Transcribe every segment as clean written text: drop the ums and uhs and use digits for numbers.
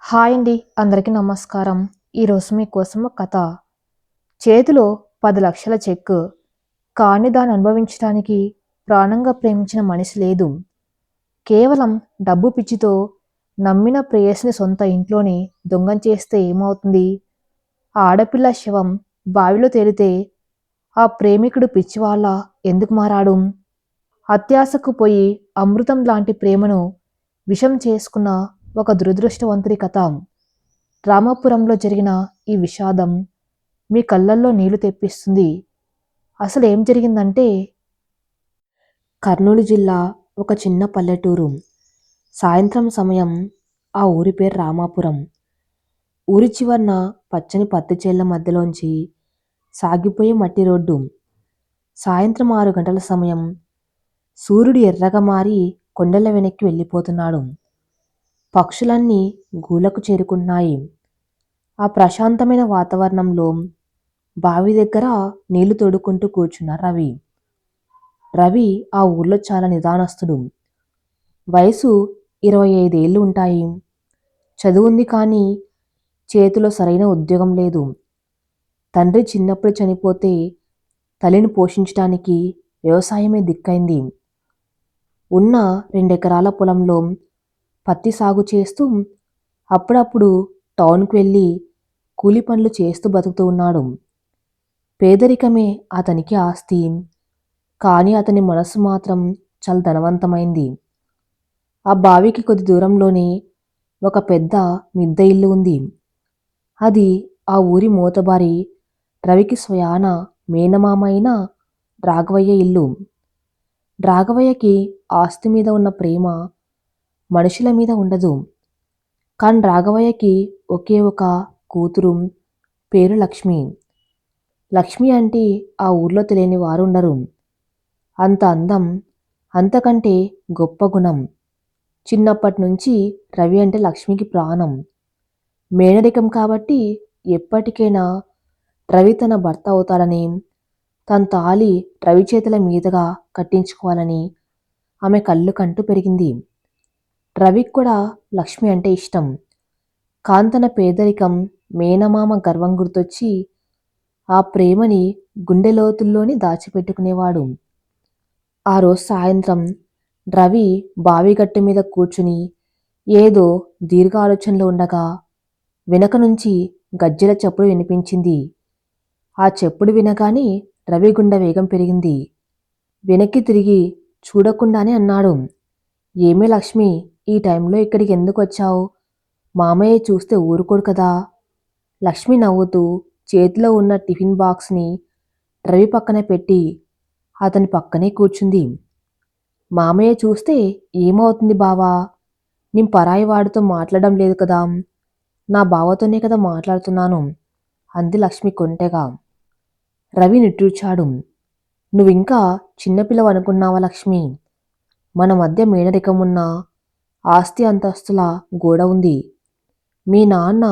Hi అండి. అందరికీ నమస్కారం. ఈరోజు మీకోసం ఒక కథ. చేతిలో 10,00,000 చెక్కు. కానీ దాన్ని అనుభవించడానికి ప్రాణంగా ప్రేమించిన మనిషి లేదు. కేవలం డబ్బు పిచ్చితో నమ్మిన ప్రేయసిని సొంత ఇంట్లోనే దొంగం చేస్తే ఏమవుతుంది? ఆ ఆడపిల్ల శవం బావిలో తేలితే ఆ ప్రేమికుడు పిచ్చివాళ్ళ ఎందుకు మారాడు? అత్యాశకు పోయి అమృతం లాంటి ప్రేమను విషం చేసుకున్న ఒక దురదృష్టవంతుడి కథ. రామాపురంలో జరిగిన ఈ విషాదం మీ కళ్ళల్లో నీళ్లు తెప్పిస్తుంది. అసలు ఏం జరిగిందంటే, కర్నూలు జిల్లా ఒక చిన్న పల్లెటూరు. సాయంత్రం సమయం. ఆ ఊరి పేరు రామాపురం. ఊరి చివరన పచ్చని పత్తి చేళ్ల మధ్యలోంచి సాగిపోయే మట్టి రోడ్డు. సాయంత్రం 6 గంటల సమయం. సూర్యుడు ఎర్రగా మారి కొండల వెనక్కి వెళ్ళిపోతున్నాడు. పక్షులన్నీ గూలకు చేరుకుంటున్నాయి. ఆ ప్రశాంతమైన వాతావరణంలో బావి దగ్గర నీళ్లు తోడుకుంటూ కూర్చున్న రవి. రవి ఆ ఊర్లో చాలా నిదానస్తుడు. వయసు 25 ఏళ్ళు ఉంటాయి. చదువుంది కానీ చేతిలో సరైన ఉద్యోగం లేదు. తండ్రి చిన్నప్పుడు చనిపోతే తల్లిని పోషించడానికి వ్యవసాయమే దిక్కైంది. ఉన్న 2 ఎకరాల పొలంలో పత్తి సాగు చేస్తూ అప్పుడప్పుడు టౌన్కి వెళ్ళి కూలి పనులు చేస్తూ బతుకుతూ ఉన్నాడు. పేదరికమే అతనికి ఆస్తి. కానీ అతని మనసు మాత్రం చాలా ధనవంతమైంది. ఆ బావికి కొద్ది దూరంలోనే ఒక పెద్ద మిద్దె ఇల్లు ఉంది. అది ఆ ఊరి మోతబారి రవికి స్వయాన మేనమామ అయిన రాఘవయ్య ఇల్లు. రాఘవయ్యకి ఆస్తి మీద ఉన్న ప్రేమ మనుషుల మీద ఉండదు. కానీ రాఘవయ్యకి ఒకే ఒక కూతురు, పేరు లక్ష్మి. లక్ష్మి అంటే ఆ ఊర్లో తెలియని వారుండరు. అంత అందం, అంతకంటే గొప్ప గుణం. చిన్నప్పటి నుంచి రవి అంటే లక్ష్మికి ప్రాణం. మేనరికం కాబట్టి ఎప్పటికైనా రవి తన భర్త అవుతాడని, తన తాళి రవి చేతుల మీదుగా కట్టించుకోవాలని ఆమె కళ్ళు కంటూ పెరిగింది. రవికి కూడా లక్ష్మి అంటే ఇష్టం. కానీ తన పేదరికం, మేనమామ గర్వం గుర్తొచ్చి ఆ ప్రేమని గుండె లోతుల్లోని దాచిపెట్టుకునేవాడు. ఆ రోజు సాయంత్రం రవి బావిగట్టు మీద కూర్చుని ఏదో దీర్ఘ ఆలోచనలో ఉండగా వెనక నుంచి గజ్జెల చప్పుడు వినిపించింది. ఆ చెప్పుడు వినగానే రవి గుండె వేగం పెరిగింది. వెనక్కి తిరిగి చూడకుండానే అన్నాడు, ఏమే లక్ష్మి, ఈ టైంలో ఇక్కడికి ఎందుకు వచ్చావు? మామయ్య చూస్తే ఊరుకోడు కదా. లక్ష్మి నవ్వుతూ చేతిలో ఉన్న టిఫిన్ బాక్స్ని రవి పక్కన పెట్టి అతని పక్కనే కూర్చుంది. మామయ్య చూస్తే ఏమవుతుంది బావా? నేను పరాయి వాడితో మాట్లాడడం లేదు కదా. నా బావతోనే కదా మాట్లాడుతున్నాను అంది లక్ష్మి కొంటెగా. రవి నిట్టూర్చాడు. నువ్వింకా చిన్నపిల్లవు అనుకున్నావా లక్ష్మి? మన మధ్య మేనరికమున్న ఆస్తి అంతస్తుల గోడ ఉంది. మీ నాన్న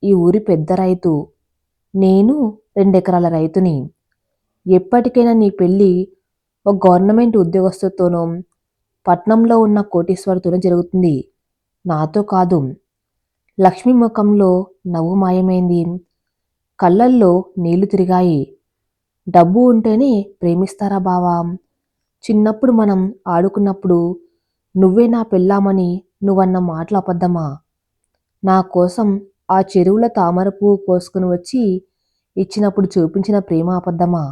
ఈ ఊరి పెద్ద రైతు, నేను 2 ఎకరాల రైతుని. ఎప్పటికైనా నీ పెళ్ళి ఒక గవర్నమెంట్ ఉద్యోగస్తుతోనో పట్నంలో ఉన్న కోటీశ్వరుతోనో జరుగుతుంది, నాతో కాదు. లక్ష్మి ముఖంలో నవ్వు మాయమైంది. కళ్ళల్లో నీళ్లు తిరిగాయి. డబ్బు ఉంటేనే ప్రేమిస్తారా బావా? చిన్నప్పుడు మనం ఆడుకున్నప్పుడు నువ్వే నా పెళ్ళామని నువ్వన్న మాటలు అబద్ధమా? నా కోసం ఆ చెరువులో తామర పువ్వు కోసుకుని వచ్చి ఇచ్చినప్పుడు చూపించిన ప్రేమ అబద్ధమా?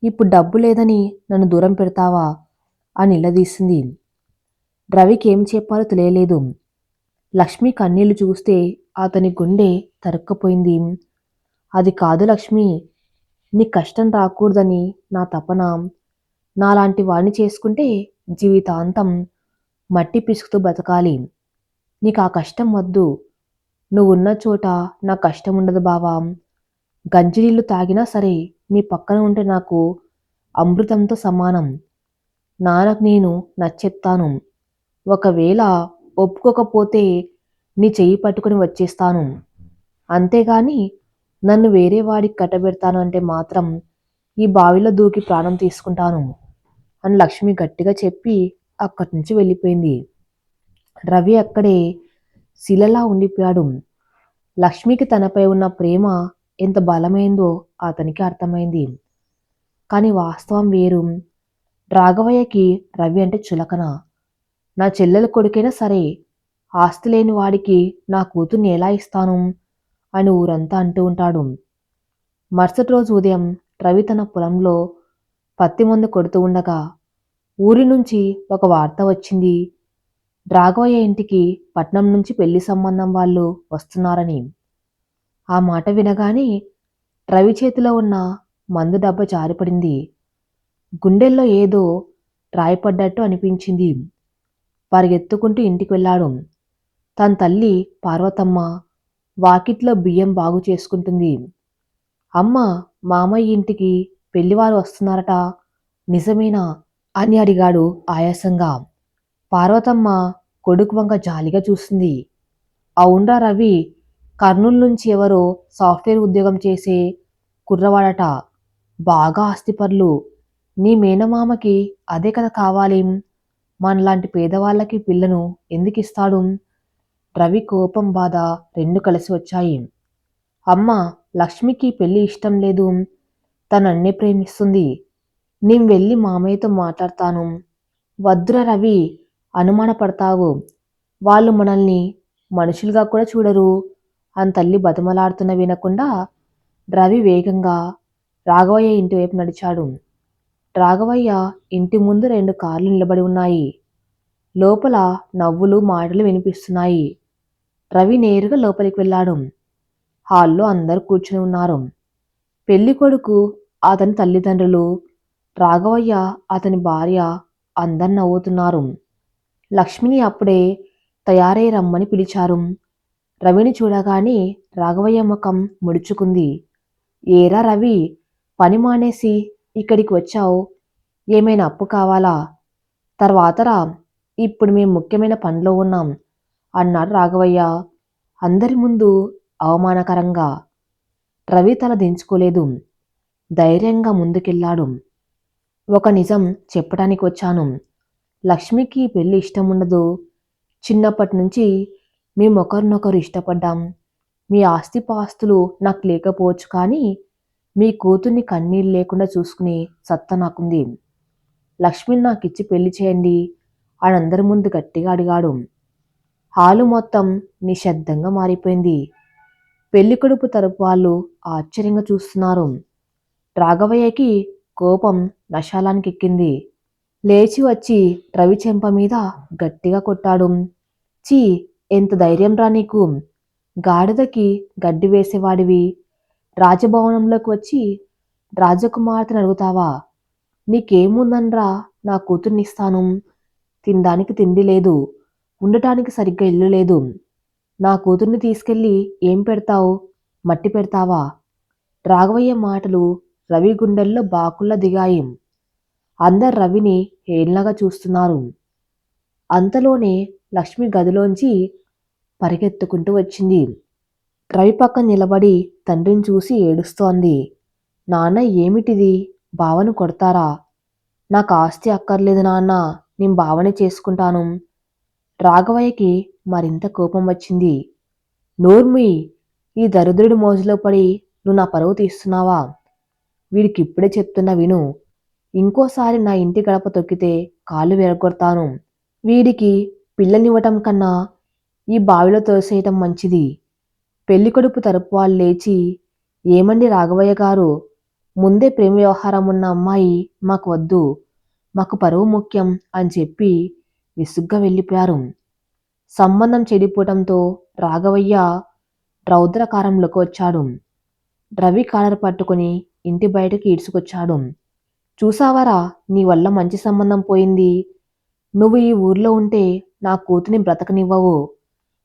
ఇప్పుడు డబ్బు లేదని నన్ను దూరం పెడతావా అని నిలదీసింది. రవికి ఏం చెప్పాలో తెలియలేదు. లక్ష్మి కన్నీళ్లు చూస్తే అతని గుండె తరుక్కుపోయింది. అది కాదు లక్ష్మి, నీ కష్టం రాకూడదని నా తపన. నాలాంటి వాడిని చేసుకుంటే జీవితాంతం మట్టి పిసుకుతూ బతకాలి. నీకు ఆ కష్టం వద్దు. నువ్వున్న చోట నా కష్టం ఉండదు బావా. గంజినీళ్లు తాగినా సరే నీ పక్కన ఉంటే నాకు అమృతంతో సమానం. నాన్నకు నేను నచ్చెత్తాను. ఒకవేళ ఒప్పుకోకపోతే నీ చెయ్యి పట్టుకుని వచ్చేస్తాను. అంతేగాని నన్ను వేరే వాడికి కట్టబెడతాను అంటే మాత్రం ఈ బావిలో దూకి ప్రాణం తీసుకుంటాను అని లక్ష్మి గట్టిగా చెప్పి అక్కడి నుంచి వెళ్ళిపోయింది. రవి అక్కడే శిలలా ఉండిపోయాడు. లక్ష్మికి తనపై ఉన్న ప్రేమ ఎంత బలమైందో అతనికి అర్థమైంది. కానీ వాస్తవం వేరు. రాఘవయ్యకి రవి అంటే చులకన. నా చెల్లెల కొడుకైనా సరే, ఆస్తి లేని వాడికి నా కూతుర్ని ఎలా ఇస్తాను అని ఊరంతా అంటూ ఉంటాడు. మరుసటి రోజు ఉదయం రవి తన పొలంలో పత్తి మందు కొడుతూ ఉండగా ఊరి నుంచి ఒక వార్త వచ్చింది. రాఘవయ్య ఇంటికి పట్నం నుంచి పెళ్లి సంబంధం వాళ్ళు వస్తున్నారని. ఆ మాట వినగానే రవి చేతిలో ఉన్న మందు డబ్బా జారిపడింది. గుండెల్లో ఏదో రాయపడ్డట్టు అనిపించింది. పరిగెత్తుకుంటూ ఇంటికి వెళ్ళాడు. తన తల్లి పార్వతమ్మ వాకిట్లో బియ్యం బాగు చేసుకుంటుంది. అమ్మ, మామయ్య ఇంటికి పెళ్లివారు వస్తున్నారట, నిజమేనా అని అడిగాడు ఆయాసంగా. పార్వతమ్మ కొడుకు వంక జాలిగా చూసింది. అవునరా రవి, కర్నూలు నుంచి ఎవరో సాఫ్ట్వేర్ ఉద్యోగం చేసే కుర్రవాడట, బాగా ఆస్తిపరులు. నీ మేనమామకి అదే కదా కావాలి. మనలాంటి పేదవాళ్ళకి పిల్లను ఎందుకిస్తాడు? రవి కోపం బాధ రెండు కలిసి వచ్చాయి. అమ్మ, లక్ష్మికి పెళ్లి ఇష్టం లేదు. తనన్నే ప్రేమిస్తుంది. నేను వెళ్ళి మామయ్యతో మాట్లాడతాను. వద్దురా రవి, అనుమానపడతావు. వాళ్ళు మనల్ని మనుషులుగా కూడా చూడరు అని తల్లి బతిమలాడుతున్న వినకుండా రవి వేగంగా రాఘవయ్య ఇంటి వైపు నడిచాడు. రాఘవయ్య ఇంటి ముందు 2 కార్లు నిలబడి ఉన్నాయి. లోపల నవ్వులు మాటలు వినిపిస్తున్నాయి. రవి నేరుగా లోపలికి వెళ్ళాడు. హాల్లో అందరూ కూర్చుని ఉన్నారు. పెళ్లి కొడుకు, అతని తల్లిదండ్రులు, రాఘవయ్య, అతని భార్య అందరు నవ్వుతున్నారు. లక్ష్మిని అప్పుడే తయారై రమ్మని పిలిచారు. రవిని చూడగానే రాఘవయ్య ముఖం ముడుచుకుంది. ఏరా రవి, పని మానేసి ఇక్కడికి వచ్చావు? ఏమైనా అప్పు కావాలా? తర్వాతరా, ఇప్పుడు మేము ముఖ్యమైన పనిలో ఉన్నాం అన్నాడు రాఘవయ్య అందరి ముందు అవమానకరంగా. రవి తల దించుకోలేదు. ధైర్యంగా ముందుకెళ్ళాడు. ఒక నిజం చెప్పడానికి వచ్చాను. లక్ష్మికి పెళ్లి ఇష్టం ఉండదు. చిన్నప్పటి నుంచి మేము ఒకరినొకరు ఇష్టపడ్డాం. మీ ఆస్తిపాస్తులు నాకు లేకపోవచ్చు, కానీ మీ కూతుర్ని కన్నీళ్ళు లేకుండా చూసుకునే సత్తా నాకుంది. లక్ష్మిని నాకిచ్చి పెళ్లి చేయండి అని అందరి ముందు గట్టిగా అడిగాడు. హాలు మొత్తం నిశ్శబ్దంగా మారిపోయింది. పెళ్లికొడుకు తరపు వాళ్ళు ఆశ్చర్యంగా చూస్తున్నారు. రాఘవయ్యకి కోపం నశాలానికి ఎక్కింది. లేచి వచ్చి రవి చెంప మీద గట్టిగా కొట్టాడు. చీ, ఎంత ధైర్యం రా నీకు! గాడిదకి గడ్డి వేసేవాడివి రాజభవనంలోకి వచ్చి రాజకుమార్తెను అడుగుతావా? నీకేముందనరా, నా కూతుర్నిస్తాను. తినడానికి తిండి లేదు, ఉండటానికి సరిగ్గా ఇల్లు లేదు. నా కూతుర్ని తీసుకెళ్ళి ఏం పెడతావు? మట్టి పెడతావా? రాఘవయ్య మాటలు రవి గుండెల్లో బాకుల్లా దిగాయి. అందరు రవిని హేళనగా చూస్తున్నారు. అంతలోనే లక్ష్మి గదిలోంచి పరిగెత్తుకుంటూ వచ్చింది. రవి పక్కన నిలబడి తండ్రిని చూసి ఏడుస్తోంది. నాన్న, ఏమిటిది? బావను కొడతారా? నాకు ఆస్తి అక్కర్లేదు నాన్న, నేను బావనే చేసుకుంటాను. రాఘవయ్యకి మరింత కోపం వచ్చింది. నోర్ముయ్, ఈ దరిద్రుడి మోజులో పడి నువ్వు నా పరువు తీస్తున్నావా? వీడికిప్పుడే చెప్తున్నా విను. ఇంకోసారి నా ఇంటి గడప తొక్కితే కాళ్ళు విరగొడతాను. వీడికి పిల్లనివ్వటం కన్నా ఈ బావిలో తోసేయటం మంచిది. పెళ్లికొడుకు తరపు వాళ్ళు లేచి, ఏమండి రాఘవయ్య గారు, ముందే ప్రేమ వ్యవహారం ఉన్న అమ్మాయి మాకు వద్దు, మాకు పరువు ముఖ్యం అని చెప్పి విసుగ్గా వెళ్ళిపోయారు. సంబంధం చెడిపోవటంతో రాఘవయ్య రౌద్రకారంలోకి వచ్చాడు. రవి కాలర్ పట్టుకుని ఇంటి బయటకి ఈడ్చుకొచ్చాడు. చూసావరా, నీ వల్ల మంచి సంబంధం పోయింది. నువ్వు ఈ ఊర్లో ఉంటే నా కూతుని బ్రతకనివ్వవు.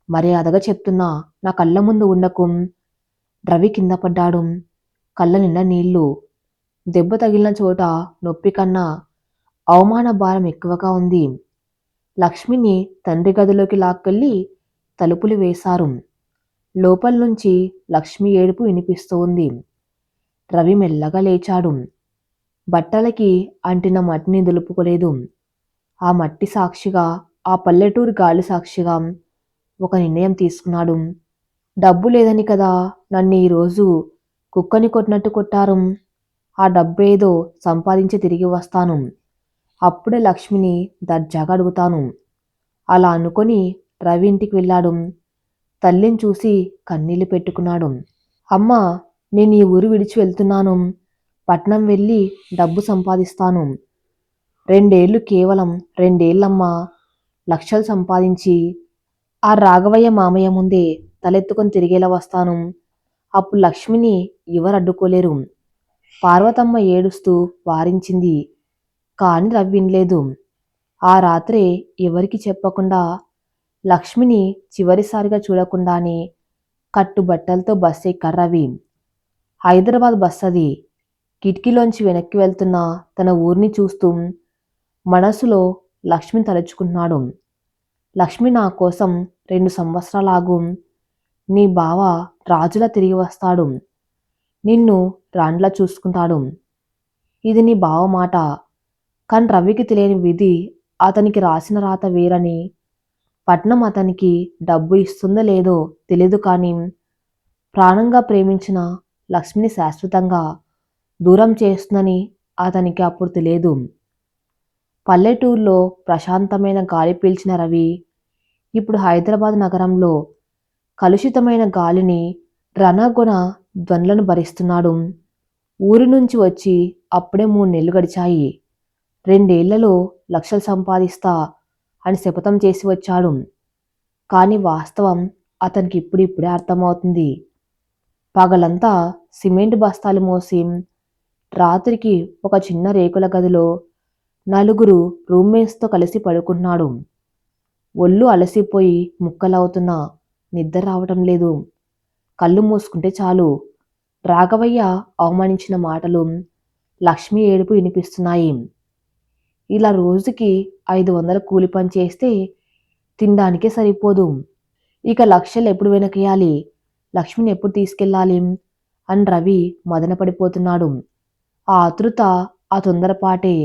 మర్యాదగా చెప్తున్నా, నా కళ్ళ ముందు ఉండకు. రవి కింద పడ్డాడు. కళ్ళ నిండా నీళ్లు. దెబ్బ తగిలిన చోట నొప్పి కన్నా అవమాన భారం ఎక్కువగా ఉంది. లక్ష్మిని తండ్రి గదిలోకి లాక్కెళ్ళి తలుపులు వేశారు. లోపల నుంచి లక్ష్మి ఏడుపు వినిపిస్తూ ఉంది. రవి మెల్లగా లేచాడు. బట్టలకి అంటిన మట్టిని దులుపుకోలేదు. ఆ మట్టి సాక్షిగా, ఆ పల్లెటూరి గాలి సాక్షిగా ఒక నిర్ణయం తీసుకున్నాడు. డబ్బు లేదని కదా నన్ను ఈరోజు కుక్కని కొట్టినట్టు కొట్టారు. ఆ డబ్బేదో సంపాదించి తిరిగి వస్తాను. అప్పుడే లక్ష్మిని దర్జాగా అడుగుతాను. అలా అనుకొని రవి ఇంటికి వెళ్ళాడు. తల్లిని చూసి కన్నీళ్లు పెట్టుకున్నాడు. అమ్మా, నేను ఈ ఊరు విడిచి వెళ్తున్నాను. పట్నం వెళ్ళి డబ్బు సంపాదిస్తాను. కేవలం రెండేళ్లమ్మా. లక్షలు సంపాదించి ఆ రాఘవయ్య మామయ్య ముందే తలెత్తుకొని తిరిగేలా వస్తాను. అప్పుడు లక్ష్మిని ఎవరు అడ్డుకోలేరు. పార్వతమ్మ ఏడుస్తూ వారించింది. కాని రవి వినలేదు. ఆ రాత్రే ఎవరికి చెప్పకుండా లక్ష్మిని చివరిసారిగా చూడకుండానే కట్టుబట్టలతో బస్సు ఎక్కాడు రవి. హైదరాబాద్ బస్ అది. కిటికీలోంచి వెనక్కి వెళ్తున్న తన ఊరిని చూస్తూ మనసులో లక్ష్మిని తలుచుకుంటున్నాడు. లక్ష్మి, నా కోసం 2 సంవత్సరాలాగు. నీ బావ రాజులా తిరిగి వస్తాడు. నిన్ను రాణిలా చూసుకుంటాడు. ఇది నీ బావ మాట. కాని రవికి తెలియని విధి అతనికి రాసిన రాత వేరని, పట్నం అతనికి డబ్బు ఇస్తుందో లేదో తెలీదు, కానీ ప్రాణంగా ప్రేమించిన లక్ష్మిని శాశ్వతంగా దూరం చేస్తుందని అతనికి అప్పుడు తెలియదు. పల్లెటూరులో ప్రశాంతమైన గాలి పీల్చిన రవి ఇప్పుడు హైదరాబాద్ నగరంలో కలుషితమైన గాలిని, రణగొణ ధ్వనులను భరిస్తున్నాడు. ఊరి నుంచి వచ్చి అప్పుడే 3 నెలలు గడిచాయి. 2 ఏళ్లలో లక్షలు సంపాదిస్తా అని శపథం చేసి వచ్చాడు. కానీ వాస్తవం అతనికి ఇప్పుడిప్పుడే అర్థమవుతుంది. పగలంతా సిమెంట్ బస్తాలు మోసి రాత్రికి ఒక చిన్న రేకుల గదిలో 4 రూమ్మేట్స్తో కలిసి పడుకుంటున్నాడు. ఒళ్ళు అలసిపోయి ముక్కలవుతున్నా నిద్ర రావటం లేదు. కళ్ళు మూసుకుంటే చాలు రాఘవయ్య అవమానించిన మాటలు, లక్ష్మి ఏడుపు వినిపిస్తున్నాయి. ఇలా రోజుకి 500 కూలి పని చేస్తే తినడానికే సరిపోదు. ఇక లక్షలు ఎప్పుడు వెనకేయాలి, లక్ష్మిని ఎప్పుడు తీసుకెళ్ళాలి అని రవి మదన పడిపోతున్నాడు. ఆ ఆతృత, ఆ తొందరపాటే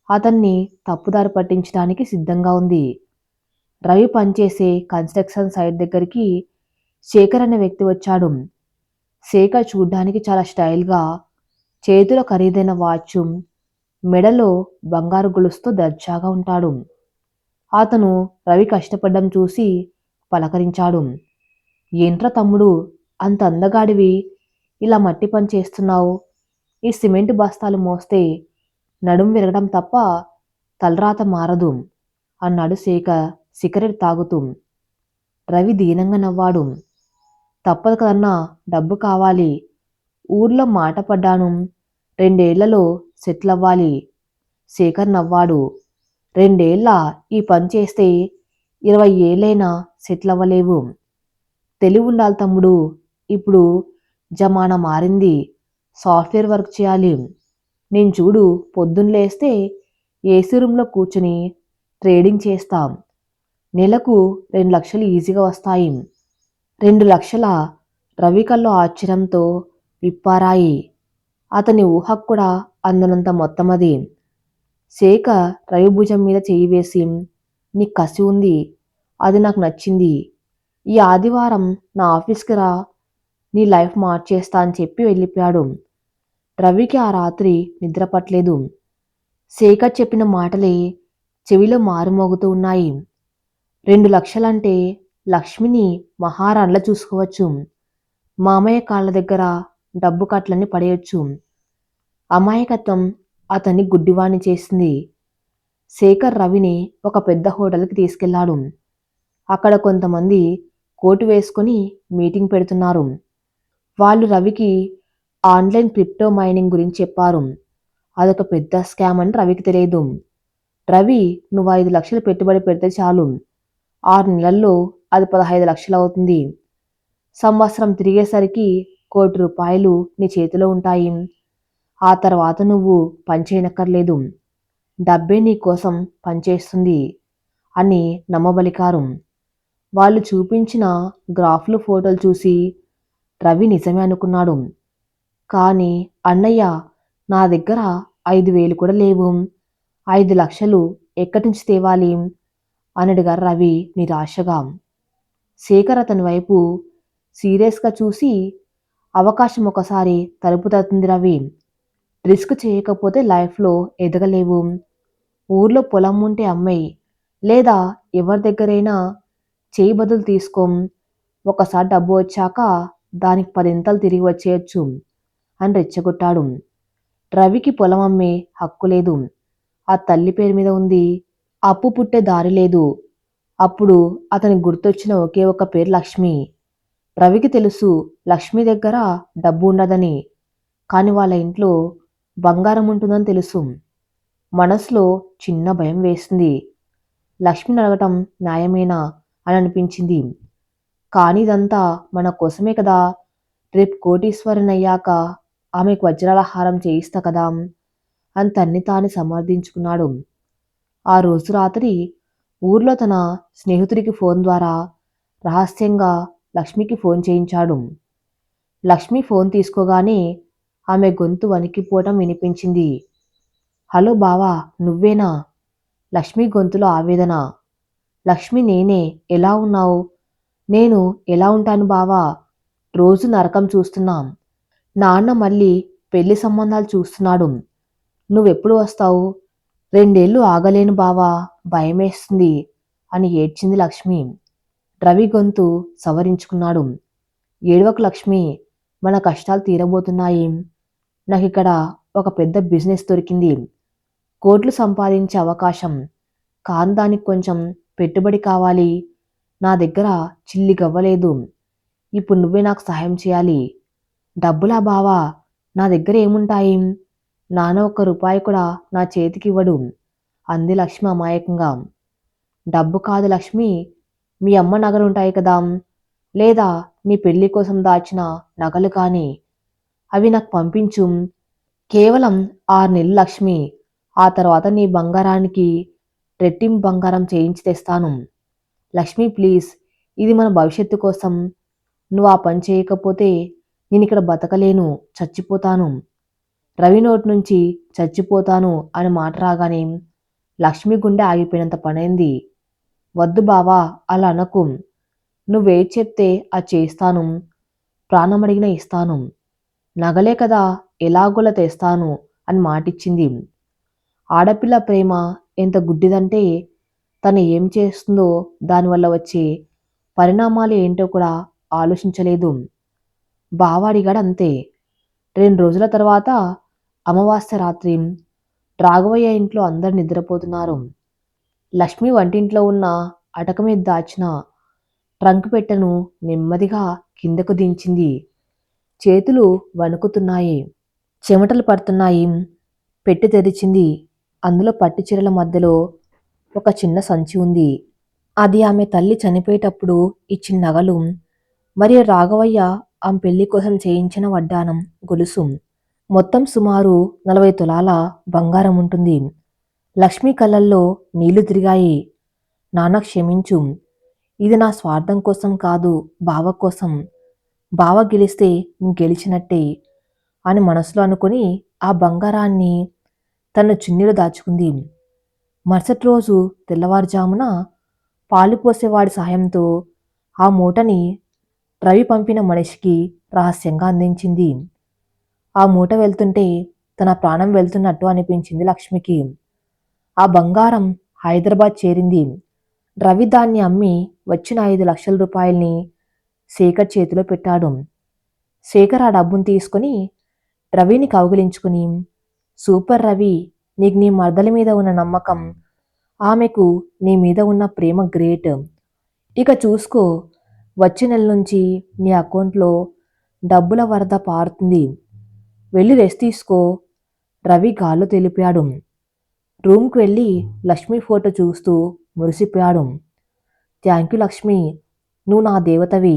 అతన్ని తప్పుదారి పట్టించడానికి సిద్ధంగా ఉంది. రవి పనిచేసే కన్స్ట్రక్షన్ సైట్ దగ్గరికి శేఖర్ అనే వ్యక్తి వచ్చాడు. శేఖర్ చూడ్డానికి చాలా స్టైల్గా, చేతిలో ఖరీదైన వాచ్, మెడలో బంగారు గొలుసుతో దర్జాగా ఉంటాడు. అతను రవి కష్టపడ్డం చూసి పలకరించాడు. ఏంట్రా తమ్ముడు, అంత అందగాడివి ఇలా మట్టి పని చేస్తున్నావు? ఈ సిమెంట్ బస్తాలు మోస్తే నడుం విరగడం తప్ప తలరాత మారదు అన్నాడు శేఖర్ సిగరెట్ తాగుతూ. రవి దీనంగా నవ్వాడు. తప్పదు కదన్నా, డబ్బు కావాలి. ఊర్లో మాట పడ్డాను, 2 ఏళ్లలో సెటిల్ అవ్వాలి. శేఖర్ నవ్వాడు. 2 ఏళ్ళ ఈ పని చేస్తే 20 ఏళ్ళైనా సెటిల్ అవ్వలేవు. తెలివి ఉండాలి తమ్ముడు. ఇప్పుడు జమానా మారింది. సాఫ్ట్వేర్ వర్క్ చేయాలి. నేను చూడు, పొద్దున్న లేస్తే ఏసీ రూమ్లో కూర్చుని ట్రేడింగ్ చేస్తాం. నెలకు 2 లక్షలు ఈజీగా వస్తాయి. 2 లక్షల? రవి కళ్ళు ఆశ్చర్యంతో విప్పారాయి. అతని ఊహకు కూడా అందనంత మొత్తం అది. శేఖర్ రవి భుజం మీద చెయ్యి వేసి, నీకు కసి ఉంది, అది నాకు నచ్చింది. ఈ ఆదివారం నా ఆఫీస్కి రా, నీ లైఫ్ మార్చేస్తా అని చెప్పి వెళ్ళిపోయాడు. రవికి ఆ రాత్రి నిద్ర పట్టలేదు. శేఖర్ చెప్పిన మాటలే చెవిలో మారుమోగుతూ ఉన్నాయి. 2 లక్షలంటే లక్ష్మిని మహారాణిలా చూసుకోవచ్చు. మామయ్య కాళ్ళ దగ్గర డబ్బు కట్లన్నీ పడేయొచ్చు. అమాయకత్వం అతన్ని గుడ్డివాణ్ణి చేసింది. శేఖర్ రవిని ఒక పెద్ద హోటల్కి తీసుకెళ్లాడు. అక్కడ కొంతమంది కోటు వేసుకొని మీటింగ్ పెడుతున్నారు. వాళ్ళు రవికి ఆన్లైన్ క్రిప్టో మైనింగ్ గురించి చెప్పారు. అదొక పెద్ద స్కామ్ అని రవికి తెలియదు. రవి, నువ్వు 5 లక్షలు పెట్టుబడి పెడితే చాలు, 6 నెలల్లో అది 15 లక్షలు అవుతుంది. సంవత్సరం తిరిగేసరికి ₹1,00,00,000 నీ చేతిలో ఉంటాయి. ఆ తర్వాత నువ్వు పనిచేయనక్కర్లేదు, డబ్బే నీ కోసం పనిచేస్తుంది అని నమ్మబలికారు. వాళ్ళు చూపించిన గ్రాఫ్లు, ఫోటోలు చూసి రవి నిజమే అనుకున్నాడు. కానీ అన్నయ్య, నా దగ్గర 5,000 కూడా లేవు. 5 లక్షలు ఎక్కడి నుంచి తేవాలి అని అడిగారు రవి నిరాశగా. శేఖర్ అతని వైపు సీరియస్గా చూసి, అవకాశం ఒకసారి తలుపు తడుతుంది రవి. రిస్క్ చేయకపోతే లైఫ్లో ఎదగలేవు. ఊర్లో పొలం ఉంటే అమ్మేయి, లేదా ఎవరి దగ్గరైనా చేయి బదులు తీసుకోం. ఒకసారి డబ్బు వచ్చాక దానికి పదింతలు తిరిగి వచ్చేయచ్చు అని రెచ్చగొట్టాడు. రవికి పొలం అమ్మే హక్కు లేదు. ఆ తల్లి పేరు మీద ఉంది. అప్పు పుట్టే దారి లేదు. అప్పుడు అతనికి గుర్తొచ్చిన ఒకే ఒక పేరు లక్ష్మి. రవికి తెలుసు లక్ష్మి దగ్గర డబ్బు ఉండదని, కాని వాళ్ళ ఇంట్లో బంగారం ఉంటుందని తెలుసు. మనసులో చిన్న భయం వేసింది. లక్ష్మిని అడగటం న్యాయమేనా అని అనిపించింది. కానీ ఇదంతా మన కోసమే కదా. రేపు కోటీశ్వరునయ్యాక ఆమెకు వజ్రాల హారం చేయిస్తా కదా అని తన్ని తాను సమర్థించుకున్నాడు. ఆ రోజు రాత్రి ఊర్లో తన స్నేహితుడికి ఫోన్ ద్వారా రహస్యంగా లక్ష్మికి ఫోన్ చేయించాడు. లక్ష్మి ఫోన్ తీసుకోగానే ఆమె గొంతు వణికిపోవటం వినిపించింది. హలో బావా, నువ్వేనా? లక్ష్మి గొంతులో ఆవేదన. లక్ష్మి, నేనే. ఎలా ఉన్నావు? నేను ఎలా ఉంటాను బావా? రోజు నరకం చూస్తున్నాం. నాన్న మళ్ళీ పెళ్లి సంబంధాలు చూస్తున్నాడు. నువ్వెప్పుడు వస్తావు? 2 ఏళ్ళు ఆగలేను బావా, భయమేస్తుంది అని ఏడ్చింది లక్ష్మి. రవి గొంతు సవరించుకున్నాడు. ఏడవకు లక్ష్మి, మన కష్టాలు తీరబోతున్నాయి. నాకిక్కడ ఒక పెద్ద బిజినెస్ దొరికింది. కోట్లు సంపాదించే అవకాశం. కాని దానికి కొంచెం పెట్టుబడి కావాలి. నా దగ్గర చిల్లి గవ్వలేదు. ఇప్పుడు నువ్వే నాకు సహాయం చేయాలి. డబ్బులా బావా? నా దగ్గర ఏముంటాయి? నాన్న ఒక్క రూపాయి కూడా నా చేతికివ్వడు అంది లక్ష్మి అమాయకంగా. డబ్బు కాదు లక్ష్మి, మీ అమ్మ నగలుంటాయి కదా, లేదా నీ పెళ్లి కోసం దాచిన నగలు కానీ, అవి నాకు పంపించు. కేవలం 6 నెలలు లక్ష్మి. ఆ తర్వాత నీ బంగారానికి రెట్టింపు బంగారం చేయించి తెస్తాను. లక్ష్మి ప్లీజ్, ఇది మన భవిష్యత్తు కోసం. నువ్వు ఆ పని చేయకపోతే నేనిక్కడ బతకలేను, చచ్చిపోతాను. రవి నోటి నుంచి చచ్చిపోతాను అని మాట రాగానే లక్ష్మి గుండె ఆగిపోయినంత పనైంది. వద్దు బావా, అలా అనకు. నువ్వేది చెప్తే అది చేస్తాను. ప్రాణం అడిగినా ఇస్తాను. నగలే కదా, ఎలాగోలా తెస్తాను అని మాటిచ్చింది. ఆడపిల్ల ప్రేమ ఎంత గుడ్డిదంటే తను ఏం చేస్తుందో దానివల్ల వచ్చే పరిణామాలు ఏంటో కూడా ఆలోచించలేదు. బావ అడిగాడు అంతే. 2 రోజుల తర్వాత అమావాస్య రాత్రి రాఘవయ్య ఇంట్లో అందరు నిద్రపోతున్నారు. లక్ష్మి వంటింట్లో ఉన్న అటక మీద దాచిన ట్రంక్ పెట్టెను నెమ్మదిగా కిందకు దించింది. చేతులు వణుకుతున్నాయి, చెమటలు పడుతున్నాయి. పెట్టె తెరిచింది. అందులో పట్టు చీరల మధ్యలో ఒక చిన్న సంచి ఉంది. అది ఆమె తల్లి చనిపోయేటప్పుడు ఇచ్చిన నగలు, మరియు రాఘవయ్య ఆమె పెళ్లి కోసం చేయించిన వడ్డానం, గొలుసు. మొత్తం సుమారు 40 తులాల బంగారం ఉంటుంది. లక్ష్మి కళ్ళల్లో నీళ్లు తిరిగాయి. నాన్న క్షమించు. ఇది నా స్వార్థం కోసం కాదు, బావ కోసం. బావ గెలిస్తే నేను గెలిచినట్టే అని మనసులో అనుకుని ఆ బంగారాన్ని తన చున్నీలో దాచుకుంది. మరుసటి రోజు తెల్లవారుజామున పాలు పోసేవాడి సాయంతో ఆ మూటని రవి పంపిన మనిషికి రహస్యంగా అందించింది. ఆ మూట వెళ్తుంటే తన ప్రాణం వెళ్తున్నట్టు అనిపించింది లక్ష్మికి. ఆ బంగారం హైదరాబాద్ చేరింది. రవి దాన్ని అమ్మి వచ్చిన 5 లక్షల రూపాయల్ని శేఖర్ చేతిలో పెట్టాడు. శేఖర్ ఆ డబ్బును తీసుకుని రవిని కౌగిలించుకుని, సూపర్ రవి, నీకు నీ మరదలి మీద ఉన్న నమ్మకం, ఆమెకు నీ మీద ఉన్న ప్రేమ గ్రేట్. ఇక చూసుకో, వచ్చే నెల నుంచి నీ అకౌంట్లో డబ్బుల వరద పారుతుంది. వెళ్ళి రెస్ట్ తీసుకో. రవి గాల్లో తెలిపాడు. రూమ్కి వెళ్ళి లక్ష్మి ఫోటో చూస్తూ మురిసిపోయాడు. థ్యాంక్ యూ లక్ష్మి, నువ్వు నా దేవతవి.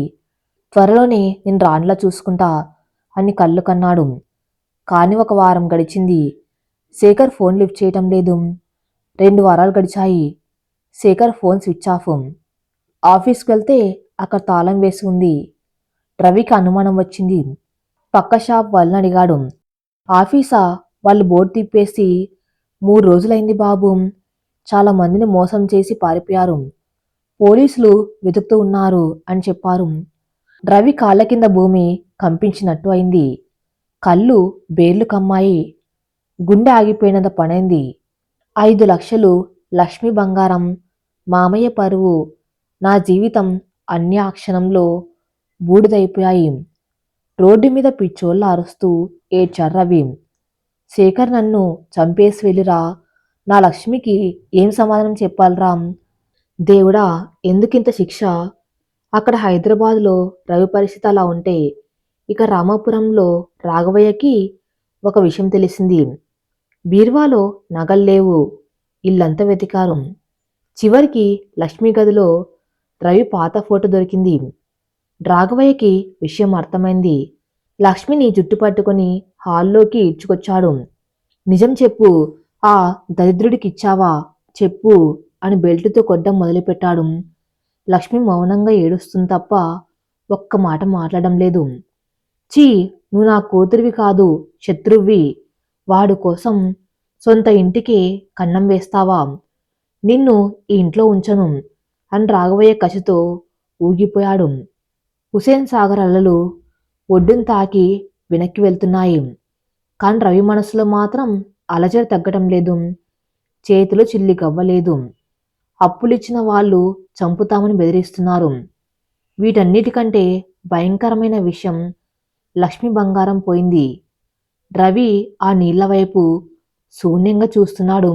త్వరలోనే నేను రాణిలా చూసుకుంటా అని కళ్ళు కన్నాడు. కానీ 1 వారం గడిచింది. శేఖర్ ఫోన్ లిఫ్ట్ చేయటం లేదు. 2 వారాలు గడిచాయి. Shekhar phone switch off. ఆఫీస్కి వెళ్తే అక్కడ తాళం వేసి ఉంది. రవికి అనుమానం వచ్చింది. పక్క షాప్ వాళ్ళని అడిగాడు. ఆఫీసా? వాళ్ళు బోర్డు తిప్పేసి 3 రోజులైంది బాబు. చాలా మందిని మోసం చేసి పారిపోయారు. పోలీసులు వెతుకుతూ ఉన్నారు అని చెప్పారు. రవి కాళ్ళ కింద భూమి కంపించినట్టు అయింది. కళ్ళు బేర్లు కమ్మాయి. గుండె ఆగిపోయినంత పనైంది. 5 లక్షలు, లక్ష్మి బంగారం, మామయ్య పరువు, నా జీవితం అన్ని ఆ క్షణంలో బూడిదైపోయాయి. రోడ్డు మీద పిచ్చోళ్ళ అరుస్తూ ఏడ్చాడు రవి. శేఖర్ నన్ను చంపేసి వెళ్ళిరా, నా లక్ష్మికి ఏం సమాధానం చెప్పాలిరా? దేవుడా, ఎందుకింత శిక్ష? అక్కడ హైదరాబాదులో రవి పరిస్థితి అలా ఉంటే, ఇక రామాపురంలో రాఘవయ్యకి ఒక విషయం తెలిసింది. బీర్వాలో నగల్లేవు. ఇల్లంతా వెతికారు. చివరికి లక్ష్మి గదిలో రవి పాత ఫోటో దొరికింది. రాఘవయ్యకి విషయం అర్థమైంది. లక్ష్మిని జుట్టు పట్టుకుని హాల్లోకి ఈడ్చుకొచ్చాడు. నిజం చెప్పు, ఆ దరిద్రుడికిచ్చావా? చెప్పు అని బెల్టుతో కొట్టడం మొదలుపెట్టాడు. లక్ష్మి మౌనంగా ఏడుస్తుంది తప్ప ఒక్క మాట మాట్లాడడం లేదు. చీ, నువ్వు నా కూతురివి కాదు, శత్రువ్వి. వాడు కోసం సొంత ఇంటికి కన్నం వేస్తావా? నిన్ను ఈ ఇంట్లో ఉంచను అని రాఘవయ్య కసితో ఊగిపోయాడు. హుసేన్ సాగర్ అలలు ఒడ్డును తాకి వెనక్కి వెళ్తున్నాయి. కానీ రవి మనసులో మాత్రం అలజడి తగ్గటం లేదు. చేతిలో చిల్లి గవ్వలేదు. అప్పులిచ్చిన వాళ్ళు చంపుతామని బెదిరిస్తున్నారు. వీటన్నిటికంటే భయంకరమైన విషయం, లక్ష్మి బంగారం పోయింది. రవి ఆ నీళ్ల వైపు శూన్యంగా చూస్తున్నాడు.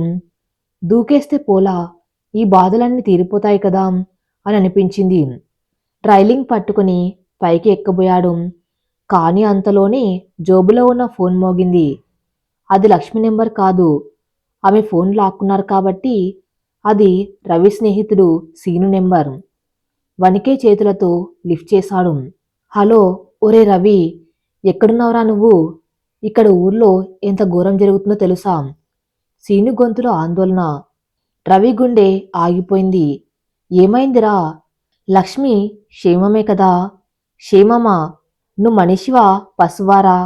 దూకేస్తే పోలా, ఈ బాధలన్నీ తీరిపోతాయి కదా అని అనిపించింది. రైలింగ్ పట్టుకుని పైకి ఎక్కబోయాడు. కానీ అంతలోనే జోబులో ఉన్న ఫోన్ మోగింది. అది లక్ష్మి నెంబర్ కాదు. ఆమె ఫోన్ లాక్కున్నారు కాబట్టి అది రవి స్నేహితుడు సీను నెంబర్. వణికే చేతులతో లిఫ్ట్ చేశాడు. హలో, ఒరే రవి, ఎక్కడున్నావురా నువ్వు? ఇక్కడ ఊర్లో ఎంత ఘోరం జరుగుతుందో తెలుసా? సీను గొంతులో ఆందోళన. రవి గుండె ఆగిపోయింది. ఏమైందిరా? లక్ష్మి క్షేమమే కదా? క్షేమమా? నువ్వు మనిషివా పశువారా?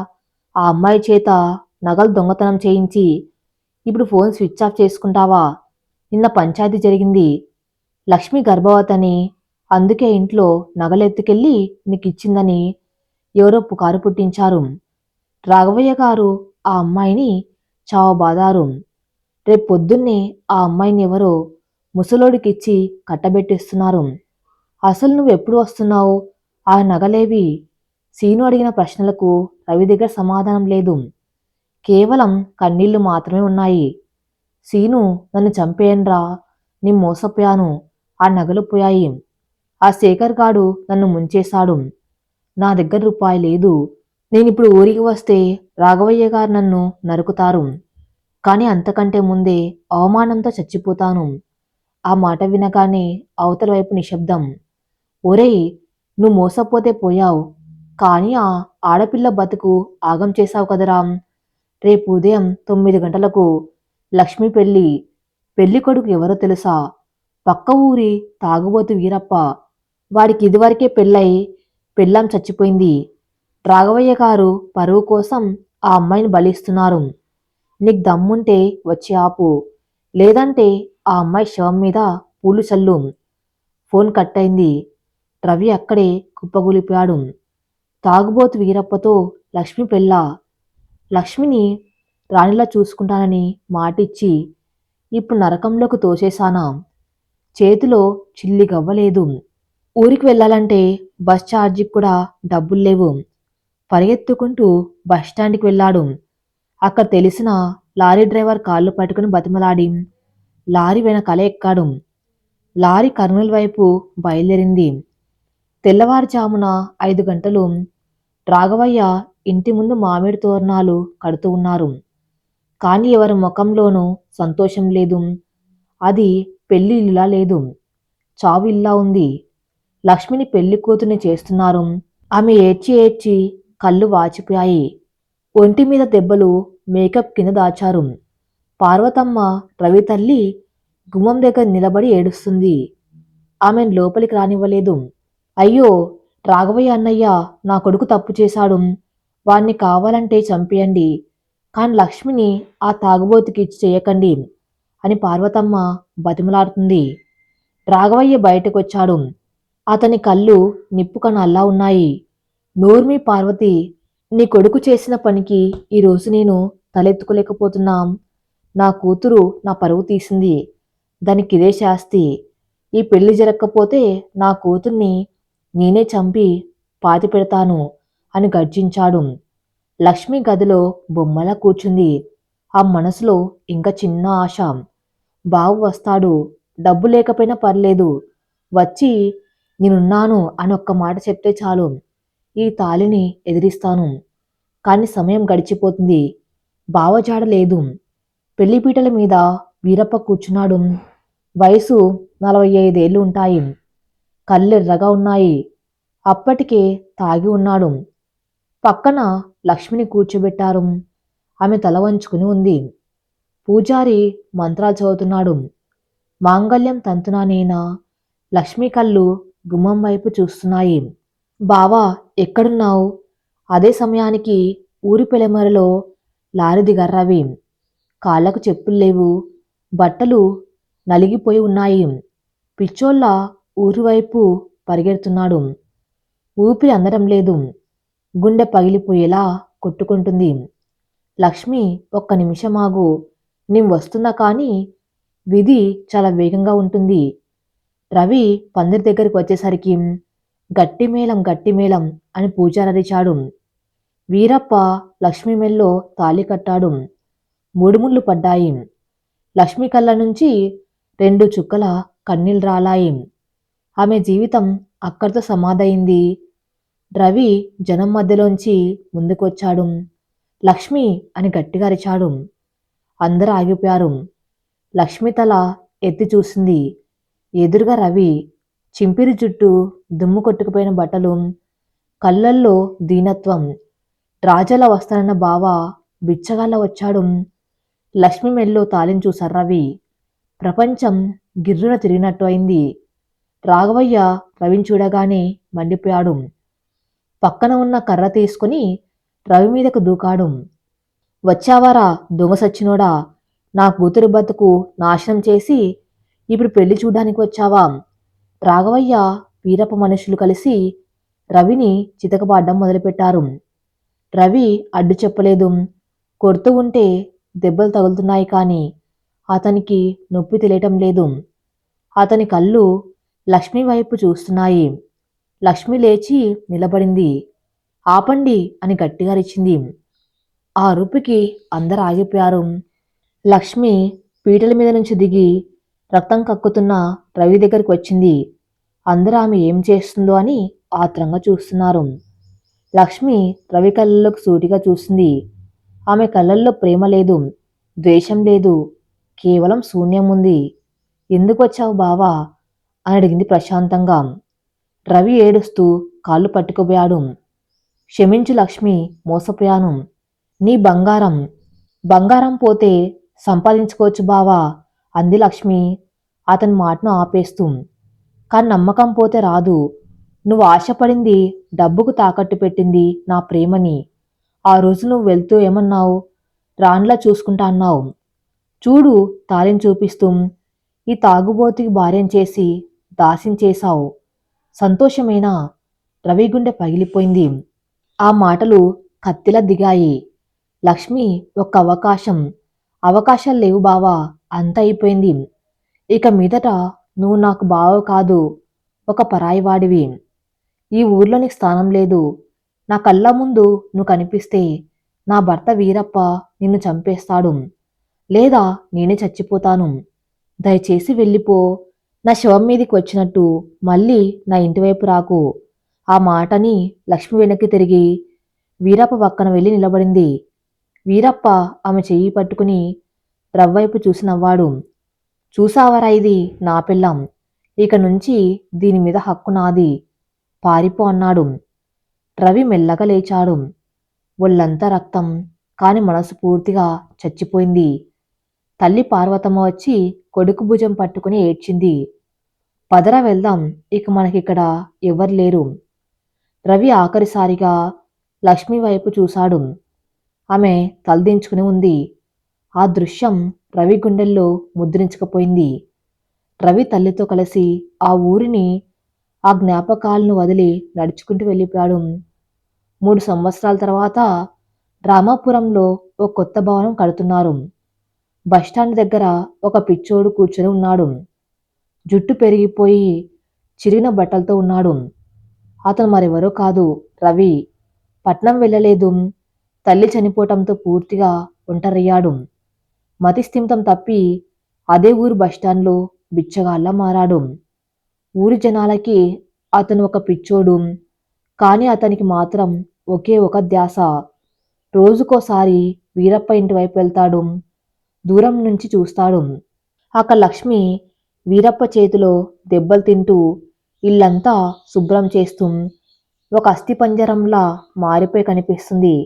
ఆ అమ్మాయి చేత నగలు దొంగతనం చేయించి ఇప్పుడు ఫోన్ స్విచ్ ఆఫ్ చేసుకుంటావా? నిన్న పంచాయతీ జరిగింది. లక్ష్మి గర్భవతని, అందుకే ఇంట్లో నగలెత్తుకెళ్ళి నీకిచ్చిందని ఎవరో పుకారు పుట్టించారు. రాఘవయ్య గారు ఆ అమ్మాయిని చావబాదారు. రేపు పొద్దున్నే ఆ అమ్మాయిని ఎవరో ముసలోడికిచ్చి కట్టబెట్టిస్తున్నారు. అసలు నువ్వెప్పుడు వస్తున్నావు? ఆ నగలేవి? సీను అడిగిన ప్రశ్నలకు రవి దగ్గర సమాధానం లేదు. కేవలం కన్నీళ్లు మాత్రమే ఉన్నాయి. సీను, నన్ను చంపేయన్రా, నేను మోసపోయాను. ఆ నగలు పోయాయి. ఆ శేఖర్ గాడు నన్ను ముంచేశాడు. నా దగ్గర రూపాయి లేదు. నేనిప్పుడు ఊరికి వస్తే రాఘవయ్య గారు నన్ను నరుకుతారు. కానీ అంతకంటే ముందే అవమానంతో చచ్చిపోతాను. ఆ మాట వినగానే అవతల వైపు నిశ్శబ్దం. ఒరేయ్, నువ్వు మోసపోతే పోయావు, కానీ ఆ ఆడపిల్ల బతుకు ఆగం చేశావు కదరా. రేపు ఉదయం 9 గంటలకు లక్ష్మి పెళ్ళి. పెళ్లి కొడుకు ఎవరో తెలుసా? పక్క ఊరి తాగుబోతు వీరప్ప. వాడికి ఇదివరకే పెళ్ళై పెళ్ళాం చచ్చిపోయింది. రాఘవయ్య గారు పరువు కోసం ఆ అమ్మాయిని బలిస్తున్నారు. నీకు దమ్ముంటే వచ్చి ఆపు, లేదంటే ఆ అమ్మాయి శవం మీద పూలు చల్లు. ఫోన్ కట్ అయింది. రవి అక్కడే కుప్పగూలిపోయాడు. తాగుబోతు వీరప్పతో లక్ష్మి పెళ్ళా? లక్ష్మిని రాణిలా చూసుకుంటానని మాటిచ్చి ఇప్పుడు నరకంలోకి తోసేశానా? చేతిలో చిల్లి గవ్వలేదు. ఊరికి వెళ్ళాలంటే బస్ ఛార్జీకి కూడా డబ్బులు లేవు. పరిగెత్తుకుంటూ బస్టాండ్కి వెళ్ళాడు. అక్కడ తెలిసిన లారీ డ్రైవర్ కాళ్ళు పట్టుకుని బతిమలాడి లారీ వెనకాలే ఎక్కాడు. లారీ కర్నూలు వైపు బయలుదేరింది. తెల్లవారుజామున 5 గంటలు. రాఘవయ్య ఇంటి ముందు మామిడి తోరణాలు కడుతూ ఉన్నారు. కానీ ఎవరి ముఖంలోనూ సంతోషం లేదు. అది పెళ్లి ఇల్లులా లేదు, చావు ఇల్లా ఉంది. లక్ష్మిని పెళ్లి కూతుర్ని చేస్తున్నారు. ఆమె ఏడ్చి ఏడ్చి కళ్ళు వాచిపోయాయి. ఒంటి మీద దెబ్బలు మేకప్ కింద దాచారు. పార్వతమ్మ రవి తల్లి గుమ్మం దగ్గర నిలబడి ఏడుస్తుంది. ఆమెను లోపలికి రానివ్వలేదు. అయ్యో, రాఘవయ్య అన్నయ్య, నా కొడుకు తప్పు చేశాడు. వాణ్ణి కావాలంటే చంపేయండి, కాని లక్ష్మిని ఆ తాగుబోతుకి ఇచ్చి చేయకండి అని పార్వతమ్మ బతిమలాడుతుంది. రాఘవయ్య బయటకొచ్చాడు. అతని కళ్ళు నిప్పు కణాల్లా ఉన్నాయి. నోర్మి పార్వతి, నీ కొడుకు చేసిన పనికి ఈరోజు నేను తలెత్తుకోలేకపోతున్నాం. నా కూతురు నా పరువు తీసింది. దానికిదే శాస్తి. ఈ పెళ్లి జరగకపోతే నా కూతుర్ని నేనే చంపి పాతి పెడతాను అని గర్జించాడు. లక్ష్మి గదిలో బొమ్మలా కూర్చుంది. ఆ మనసులో ఇంకా చిన్న ఆశ. బావు వస్తాడు, డబ్బు లేకపోయినా పర్లేదు, వచ్చి నేనున్నాను అని ఒక్క మాట చెప్తే చాలు, ఈ తాళిని ఎదిరిస్తాను. కాని సమయం గడిచిపోతుంది. బావజాడ లేదు. పెళ్లిపీటల మీద వీరప్ప కూర్చున్నాడు. వయసు 45 ఉంటాయి. కళ్ళెర్రగా ఉన్నాయి. అప్పటికే తాగి ఉన్నాడు. పక్కన లక్ష్మిని కూర్చోబెట్టారు. ఆమె తల వంచుకుని ఉంది. పూజారి మంత్రాలు చదువుతున్నాడు. మాంగళ్యం తంతునానేనా. లక్ష్మి కళ్ళు గుమ్మం వైపు చూస్తున్నాయి. బావా, ఎక్కడున్నావు? అదే సమయానికి ఊరి పెలమరలో లారీ దిగారు రవి. కాళ్లకు చెప్పులు లేవు. బట్టలు నలిగిపోయి ఉన్నాయి. పిచ్చోళ్ళ ఊరివైపు పరిగెడుతున్నాడు. ఊపిరి అందడం లేదు. గుండె పగిలిపోయేలా కొట్టుకుంటుంది. లక్ష్మి, ఒక్క నిమిషమాగు, నేను వస్తున్నా. కానీ విధి చాలా వేగంగా ఉంటుంది. రవి పందిరి దగ్గరికి వచ్చేసరికి గట్టిమేళం గట్టిమేళం అని పూజారరిచాడు. వీరప్ప లక్ష్మి మెల్లో తాళి కట్టాడు. మూడుముళ్ళు పడ్డాయి. లక్ష్మి కళ్ళ నుంచి 2 చుక్కల కన్నీళ్ళు రాలాయి. ఆమె జీవితం అక్కడితో సమాధయింది. రవి జనం మధ్యలోంచి ముందుకొచ్చాడు. లక్ష్మి అని గట్టిగా అరిచాడు. అందరూ ఆగిపోయారు. లక్ష్మి తల ఎత్తి చూసింది. ఎదురుగా రవి. చింపిరి జుట్టు, దుమ్ము కొట్టుకుపోయిన బట్టలు, కళ్ళల్లో దీనత్వం. రాజాలా వస్తానన్న బావ బిచ్చగాళ్ళ వచ్చాడు. లక్ష్మి మెల్లో తాళిని చూశారు రవి. ప్రపంచం గిర్రున తిరిగినట్టు అయింది. రాఘవయ్య రవిని చూడగానే మండిపోయాడు. పక్కన ఉన్న కర్ర తీసుకుని రవి మీదకు దూకాడు. వచ్చావారా దొంగ సచ్చినోడా, నా కూతురి బతుకు నాశనం చేసి ఇప్పుడు పెళ్లి చూడ్డానికి వచ్చావా? రాఘవయ్య, వీరప్ప మనుషులు కలిసి రవిని చితకబాడ్డం మొదలుపెట్టారు. రవి అడ్డు చెప్పలేదు. కొడుతూ ఉంటే దెబ్బలు తగులుతున్నాయి కానీ అతనికి నొప్పి తెలియటం లేదు. అతని కళ్ళు లక్ష్మి వైపు చూస్తున్నాయి. లక్ష్మి లేచి నిలబడింది. ఆపండి అని గట్టిగా అరిచింది. ఆ అరుపుకి అందరూ ఆగిపోయారు. లక్ష్మి పీటల మీద నుంచి దిగి రక్తం కక్కుతున్న రవి దగ్గరికి వచ్చింది. అందరూ ఆమె ఏం చేస్తుందో అని ఆత్రంగా చూస్తున్నారు. లక్ష్మి రవి కళ్ళల్లోకి సూటిగా చూసింది. ఆమె కళ్ళల్లో ప్రేమ లేదు, ద్వేషం లేదు, కేవలం శూన్యం ఉంది. ఎందుకు వచ్చావు బావా అని అడిగింది ప్రశాంతంగా. రవి ఏడుస్తూ కాళ్ళు పట్టుకుపోయాడు. క్షమించు లక్ష్మి, మోసపోయాను. నీ బంగారం బంగారం పోతే సంపాదించుకోవచ్చు బావా అంది లక్ష్మి అతని మాటను ఆపేస్తూ. కానీ నమ్మకం పోతే రాదు. నువ్వు ఆశపడింది డబ్బుకు తాకట్టు పెట్టింది నా ప్రేమని. ఆ రోజు నువ్వు వెళ్తూ ఏమన్నావు? రాన్లా చూసుకుంటా అన్నావు. చూడు తాళిని చూపిస్తూ ఈ తాగుబోతికి భార్యం చేసి దాసించేశావు. సంతోషమేనా? రవి గుండె పగిలిపోయింది. ఆ మాటలు కత్తిలా దిగాయి. లక్ష్మి, ఒక్క అవకాశం. అవకాశాలు లేవు బావా, అంత అయిపోయింది. ఇక మీదట నువ్వు నాకు బావ కాదు, ఒక పరాయివాడివి. ఈ ఊర్లో నీకు స్థానం లేదు. నా కళ్ళ ముందు నువ్వు కనిపిస్తే నా భర్త వీరప్ప నిన్ను చంపేస్తాడు, లేదా నేనే చచ్చిపోతాను. దయచేసి వెళ్ళిపో. నా శవం మీదికి వచ్చినట్టు మళ్ళీ నా ఇంటివైపు రాకు. ఆ మాటని లక్ష్మి వెనక్కి తిరిగి వీరప్ప పక్కన వెళ్ళి నిలబడింది. వీరప్ప ఆమె చెయ్యి పట్టుకుని రవ్వైపు చూసి నవ్వాడు. చూసావరా, ఇది నా పిల్లం. ఇక నుంచి దీని మీద హక్కు నాది. పారిపో అన్నాడు. రవి మెల్లగా లేచాడు. ఒళ్ళంతా రక్తం, కాని మనసు పూర్తిగా చచ్చిపోయింది. తల్లి పార్వతమ్మ వచ్చి కొడుకు భుజం పట్టుకుని ఏడ్చింది. పదరా వెళ్దాం, ఇక మనకిక్కడ ఎవరు లేరు. రవి ఆఖరిసారిగా లక్ష్మి వైపు చూశాడు. ఆమె తలదించుకుని ఉంది. ఆ దృశ్యం రవి గుండెల్లో ముద్రించకపోయింది. రవి తల్లితో కలిసి ఆ ఊరిని, ఆ జ్ఞాపకాలను వదిలి నడుచుకుంటూ వెళ్ళిపోయాడు. 3 సంవత్సరాల తర్వాత రామాపురంలో ఓ కొత్త భవనం కడుతున్నారు. బస్టాండ్ దగ్గర ఒక పిచ్చోడు కూర్చొని ఉన్నాడు. జుట్టు పెరిగిపోయి చిరిగిన బట్టలతో ఉన్నాడు. అతను మరెవరో కాదు, రవి. పట్నం వెళ్ళలేదు. తల్లి చనిపోవటంతో పూర్తిగా ఒంటరయ్యాడు. మతిస్థిమితం తప్పి అదే ఊరు బస్టాండ్లో బిచ్చగాళ్ళ మారాడు. ఊరి జనాలకి అతను ఒక పిచ్చోడు. కానీ అతనికి మాత్రం ఒకే ఒక ధ్యాస. రోజుకోసారి వీరప్ప ఇంటి వైపు వెళ్తాడు. దూరం నుంచి చూస్తాడు. అక్కడ లక్ష్మి వీరప్ప చేతిలో దెబ్బలు తింటూ ఇల్లంతా శుభ్రం చేస్తూ ఒక అస్థిపంజరంలా మారిపోయి కనిపిస్తుంది.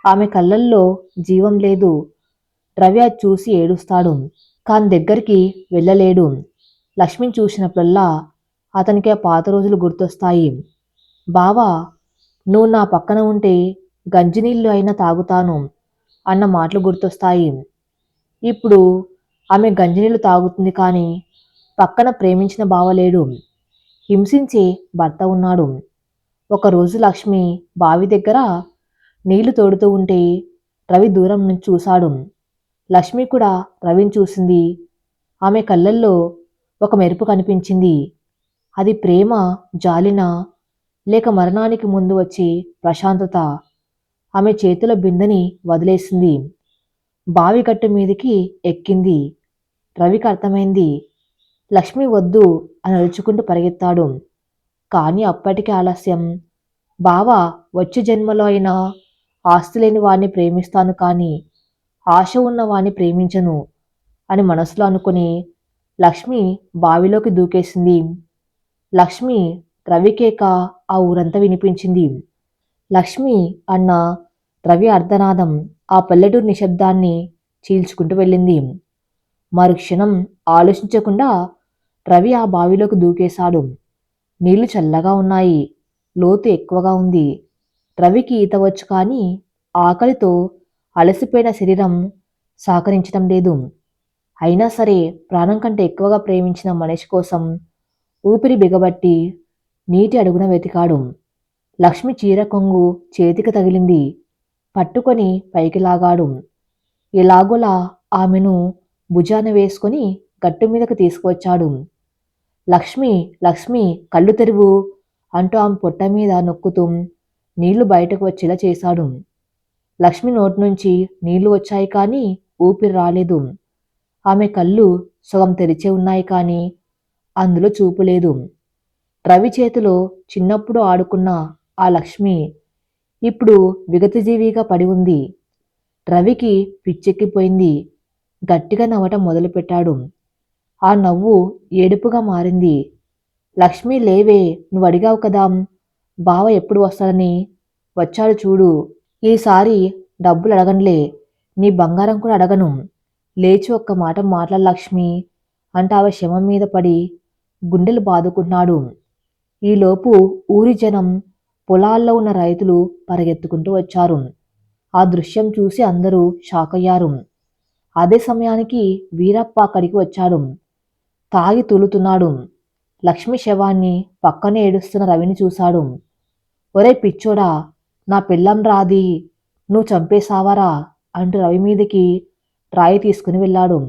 ఆమె కళ్ళల్లో జీవం లేదు. రవి అది చూసి ఏడుస్తాడు. కాని దగ్గరికి వెళ్ళలేడు. లక్ష్మిని చూసినప్పుడల్లా అతనికి ఆ పాత రోజులు గుర్తొస్తాయి. బావా, నువ్వు నా పక్కన ఉంటే గంజినీళ్ళు అయినా తాగుతాను అన్న మాటలు గుర్తొస్తాయి. ఇప్పుడు ఆమె గంజినీళ్ళు తాగుతుంది, కానీ పక్కన ప్రేమించిన బావలేడు. హింసించే భర్త ఉన్నాడు. ఒకరోజు లక్ష్మి బావి దగ్గర నీళ్లు తోడుతూ ఉంటే రవి దూరం నుంచి చూశాడు. లక్ష్మి కూడా రవిని చూసింది. ఆమె కళ్ళల్లో ఒక మెరుపు కనిపించింది. అది ప్రేమ, జాలినా, లేక మరణానికి ముందు వచ్చే ప్రశాంతత? ఆమె చేతిలో బిందెని వదిలేసింది. బావి గట్టు మీదికి ఎక్కింది. రవికి అర్థమైంది. లక్ష్మి వద్దు అని అరుచుకుంటూ పరిగెత్తాడు. కానీ అప్పటికే ఆలస్యం. బావా, వచ్చే జన్మలో అయినా ఆస్తి లేని వాణ్ణి ప్రేమిస్తాను, కానీ ఆశ ఉన్న వాణ్ణి ప్రేమించను అని మనసులో అనుకుని లక్ష్మి బావిలోకి దూకేసింది. లక్ష్మి రవికేక ఆ ఊరంతా వినిపించింది. లక్ష్మి అన్న రవి అర్ధనాదం ఆ పల్లెటూరు నిశ్శబ్దాన్ని చీల్చుకుంటూ వెళ్ళింది. మరుక్షణం ఆలోచించకుండా రవి ఆ బావిలోకి దూకేశాడు. నీళ్లు చల్లగా ఉన్నాయి. లోతు ఎక్కువగా ఉంది. రవికి ఈత వచ్చు, కానీ ఆకలితో అలసిపోయిన శరీరం సహకరించడం లేదు. అయినా సరే ప్రాణం కంటే ఎక్కువగా ప్రేమించిన మనిషి కోసం ఊపిరి బిగబట్టి నీటి అడుగున వెతికాడు. లక్ష్మి చీర కొంగు చేతికి తగిలింది. పట్టుకొని పైకి లాగాడు. ఎలాగోలా ఆమెను భుజాన వేసుకొని గట్టు మీదకు తీసుకువచ్చాడు. లక్ష్మి, లక్ష్మి, కళ్ళు తెరువు అంటూ ఆమె పొట్ట మీద నొక్కుతూ నీళ్లు బయటకు వచ్చేలా చేశాడు. లక్ష్మి నోటి నుంచి నీళ్లు వచ్చాయి, కానీ ఊపిరి రాలేదు. ఆమె కళ్ళు సగం తెరిచే ఉన్నాయి, కానీ అందులో చూపు లేదు. రవి చేతిలో చిన్నప్పుడు ఆడుకున్న ఆ లక్ష్మి ఇప్పుడు విగతజీవిగా పడి ఉంది. రవికి పిచ్చెక్కిపోయింది. గట్టిగా నవ్వటం మొదలుపెట్టాడు. ఆ నవ్వు ఏడుపుగా మారింది. లక్ష్మి, లేవే, నువ్వు అడిగావు కదా బావ ఎప్పుడు వస్తాడని. వచ్చాడు చూడు. ఈసారి డబ్బులు అడగనులే, నీ బంగారం కూడా అడగను. లేచి ఒక్క మాట మాట్లాడ లక్ష్మి అంట ఆమె శవం మీద పడి గుండెలు బాదుకున్నాడు. ఈలోపు ఊరి జనం, పొలాల్లో ఉన్న రైతులు పరిగెత్తుకుంటూ వచ్చారు. ఆ దృశ్యం చూసి అందరూ షాక్ అయ్యారు. అదే సమయానికి వీరప్ప అక్కడికి వచ్చాడు. తాగి తూలుతున్నాడు. లక్ష్మి శవాన్ని పక్కనే ఏడుస్తున్న రవిని చూశాడు. ఒరే పిచ్చోడా, నా పెళ్ళం రాది, నువ్వు చంపేశావరా అంటూ రవి మీదకి రాయి తీసుకుని వెళ్ళాడు.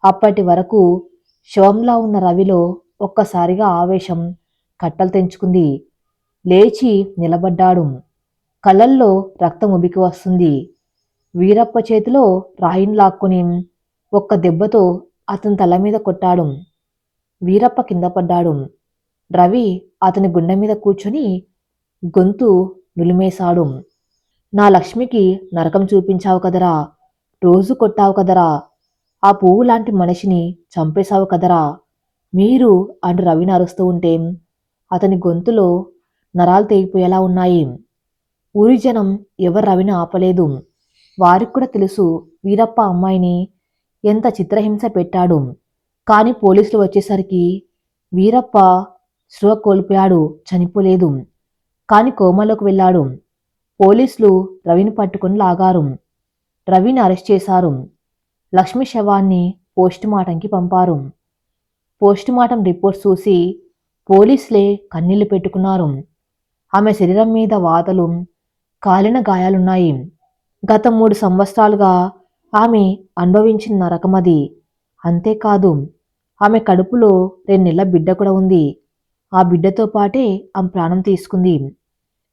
అప్పటి వరకు శవంలా ఉన్న రవిలో ఒక్కసారిగా ఆవేశం కట్టలు తెంచుకుంది. లేచి నిలబడ్డాడు. కళ్ళల్లో రక్తం ఉబికి వస్తుంది. వీరప్ప చేతిలో రాయిని లాక్కుని ఒక్క దెబ్బతో అతని తల మీద కొట్టాడు. వీరప్ప కింద పడ్డాడు. రవి అతని గుండె మీద కూర్చొని గొంతు నులిమేశాడు. నా లక్ష్మికి నరకం చూపించావు కదరా, రోజు కొట్టావు కదరా, ఆ పువ్వు లాంటి మనిషిని చంపేశావు కదరా మీరు అంటూ రవిని అరుస్తూ ఉంటే అతని గొంతులో నరాలు తెగిపోయేలా ఉన్నాయి. ఊరి జనం ఎవరు రవిని ఆపలేదు. వారికి కూడా తెలుసు వీరప్ప అమ్మాయిని ఎంత చిత్రహింస పెట్టాడు. కానీ పోలీసులు వచ్చేసరికి వీరప్ప స్పృహ కోల్పోయాడు, చనిపోలేదు, కానీ కోమాలోకి వెళ్ళాడు. పోలీసులు రవిని పట్టుకొని లాగారు. రవిని అరెస్ట్ చేశారు. లక్ష్మి శవాన్ని పోస్ట్ మార్టంకి పంపారు. పోస్టుమార్టం రిపోర్ట్స్ చూసి పోలీసులే కన్నీళ్లు పెట్టుకున్నారు. ఆమె శరీరం మీద వాతలు, కాలిన గాయాలున్నాయి. గత 3 సంవత్సరాలుగా ఆమె అనుభవించిన నరకమది. అంతేకాదు, ఆమె కడుపులో 2 నెలల బిడ్డ కూడా ఉంది. ఆ బిడ్డతో పాటే ఆమె ప్రాణం తీసుకుంది.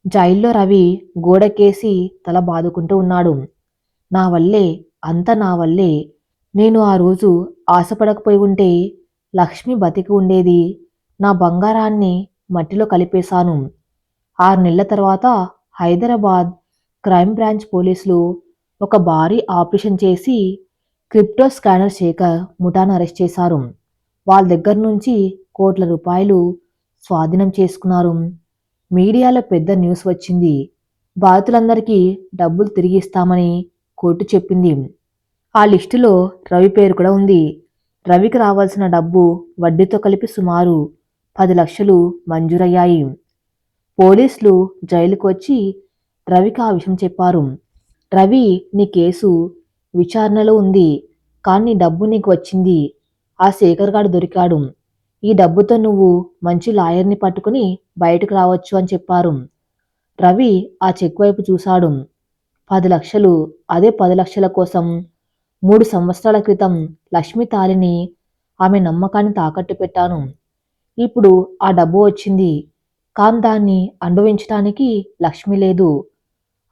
జైల్లో రవి గోడకేసి తల బాదుకుంటూ ఉన్నాడు. నా వల్లే, అంతా నా వల్లే. నేను ఆ రోజు ఆశపడకపోయి ఉంటే లక్ష్మి బతికి ఉండేది. నా బంగారాన్ని మట్టిలో కలిపేశాను. 6 నెలల తర్వాత హైదరాబాద్ క్రైమ్ బ్రాంచ్ పోలీసులు ఒక భారీ ఆపరేషన్ చేసి క్రిప్టో స్కానర్ శేఖర్ ముఠాను అరెస్ట్ చేశారు. వాళ్ళ దగ్గర నుంచి కోట్ల రూపాయలు స్వాధీనం చేసుకున్నారు. మీడియాలో పెద్ద న్యూస్ వచ్చింది. బాధితులందరికీ డబ్బులు తిరిగి ఇస్తామని కోర్టు చెప్పింది. ఆ లిస్టులో రవి పేరు కూడా ఉంది. రవికి రావాల్సిన డబ్బు వడ్డీతో కలిపి సుమారు 10 లక్షలు మంజూరయ్యాయి. పోలీసులు జైలుకు వచ్చి రవికి ఆ విషయం చెప్పారు. రవి, నీ కేసు విచారణలో ఉంది, కానీ డబ్బు నీకు వచ్చింది. ఆ శేఖర్ గాడు దొరికాడు. ఈ డబ్బుతో నువ్వు మంచి లాయర్ని పట్టుకుని బయటకు రావచ్చు అని చెప్పారు. రవి ఆ చెక్ వైపు చూశాడు. 10 లక్షలు, అదే 10 లక్షల కోసం 3 సంవత్సరాల క్రితం లక్ష్మి తాలిని, ఆమె నమ్మకాన్ని తాకట్టు పెట్టాను. ఇప్పుడు ఆ డబ్బు వచ్చింది, కానీ దాన్ని అనుభవించటానికి లక్ష్మి లేదు.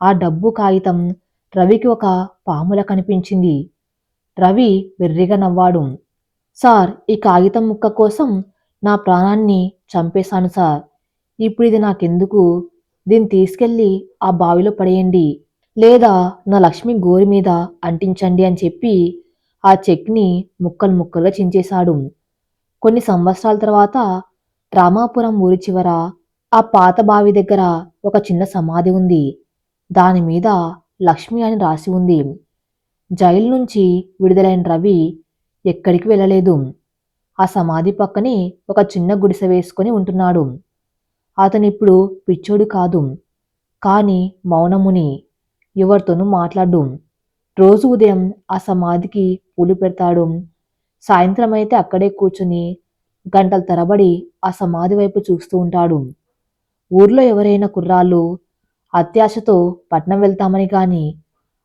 ఆ డబ్బు కాగితం రవికి ఒక పాములా కనిపించింది. రవి వెర్రిగా నవ్వాడు. సార్, ఈ కాగితం ముక్క కోసం నా ప్రాణాన్ని చంపేశాను సార్. ఇప్పుడు ఇది నాకెందుకు? దీన్ని తీసుకెళ్ళి ఆ బావిలో పడేయండి, లేదా నా లక్ష్మి గోరి మీద అంటించండి అని చెప్పి ఆ చెక్ని ముక్కలు ముక్కలుగా చించేశాడు. కొన్ని సంవత్సరాల తర్వాత రామాపురం ఊరి చివర ఆ పాత బావి దగ్గర ఒక చిన్న సమాధి ఉంది. దాని మీద లక్ష్మి అని రాసి ఉంది. జైలు నుంచి విడుదలైన రవి ఎక్కడికి వెళ్ళలేదు. ఆ సమాధి పక్కనే ఒక చిన్న గుడిసె వేసుకొని ఉంటున్నాడు. అతనిప్పుడు పిచ్చోడు కాదు, కానీ మౌనముని. ఎవరితోనూ మాట్లాడు. రోజు ఉదయం ఆ సమాధికి పూలు పెడతాడు. సాయంత్రం అయితే అక్కడే కూర్చుని గంటల తరబడి ఆ సమాధి వైపు చూస్తూ ఉంటాడు. ఊర్లో ఎవరైనా కుర్రాళ్ళు అత్యాశతో పట్నం వెళ్తామని కానీ,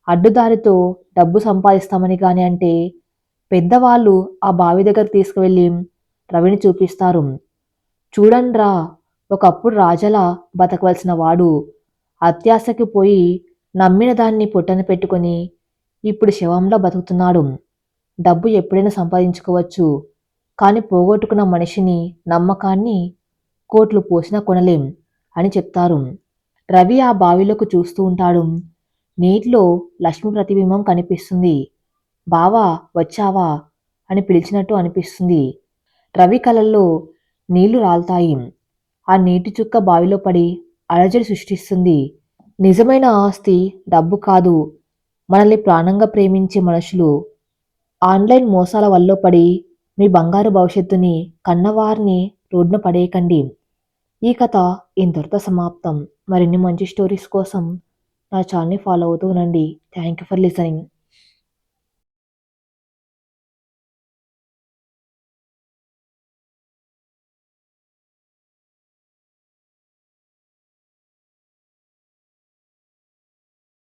అడ్డుదారితో డబ్బు సంపాదిస్తామని కానీ అంటే పెద్దవాళ్ళు ఆ బావి దగ్గర తీసుకువెళ్ళి రవిని చూపిస్తారు. చూడండ్రా, ఒకప్పుడు రాజలా బతకవలసిన వాడు అత్యాశకి పోయి నమ్మిన దాన్ని పొట్టన పెట్టుకొని ఇప్పుడు శవంలా బతుకుతున్నాడు. డబ్బు ఎప్పుడైనా సంపాదించుకోవచ్చు, కానీ పోగొట్టుకున్న మనిషిని, నమ్మకాన్ని కోట్లు పోసినా కొనలేం అని చెప్తారు. రవి ఆ బావిలోకి చూస్తూ ఉంటాడు. నీటిలో లక్ష్మి ప్రతిబింబం కనిపిస్తుంది. బావా, వచ్చావా అని పిలిచినట్టు అనిపిస్తుంది. రవి కళ్ళల్లో నీళ్లు రాల్తాయి. ఆ నీటి చుక్క బావిలో పడి అలజడి సృష్టిస్తుంది. నిజమైన ఆస్తి డబ్బు కాదు, మనల్ని ప్రాణంగా ప్రేమించే మనుషులు. ఆన్లైన్ మోసాల వల్ల పడి మీ బంగారు భవిష్యత్తుని, కన్నవారిని రోడ్డున పడేయకండి. ఈ కథ ఇంతటితో సమాప్తం. మరిన్ని మంచి స్టోరీస్ కోసం నా ఛానల్ని ఫాలో అవుతూ ఉండండి. Thank you for listening.